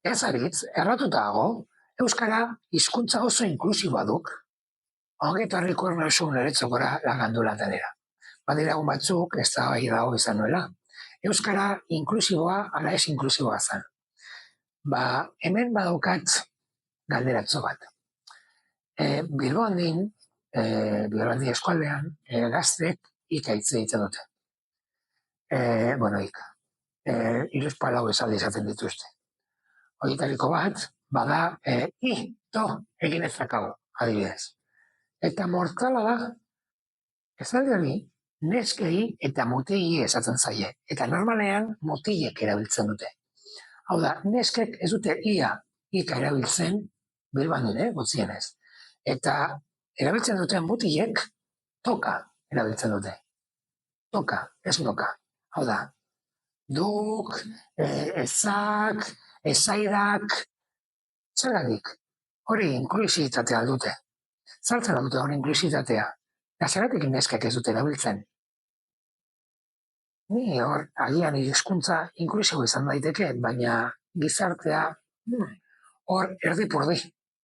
Ez aritz, erratuta dago, Euskara hizkuntza oso inklusiboa duk. Ongeto harriko ernazu niretzokora lagandulatadera. Badira egun batzuk, ez da bai dago izan nuela. Euskara inklusiboa, ala ez inklusiboa zen. Hemen badaukat galderatzo bat. Bilboandin eskualdean, gaztek ikaitze ditzen dute. Iruz palau esaldi izaten dituzte. Horietariko bat, bada, egin ez dakago, adibidez. Eta mortala da, esaldi hori, neskei eta mutegi esaten zaie. Eta normalean, mutilek erabiltzen dute. Hau da, neskek ez dute ika erabiltzen, Bilboandin, gutxienez. Eta erabiltzen duten mutilek, toka erabiltzen dute. Toka, ez noka. Hau da, duk, ezak, ezaidak, zergatik, hori inklusitatea dute. Zaltzen dute hori inklusitatea. Eta zergatik neskak ez dute erabiltzen. Ni hor, agian hizkuntza inklusibo izan daiteke, baina gizartea hor erdi-pordi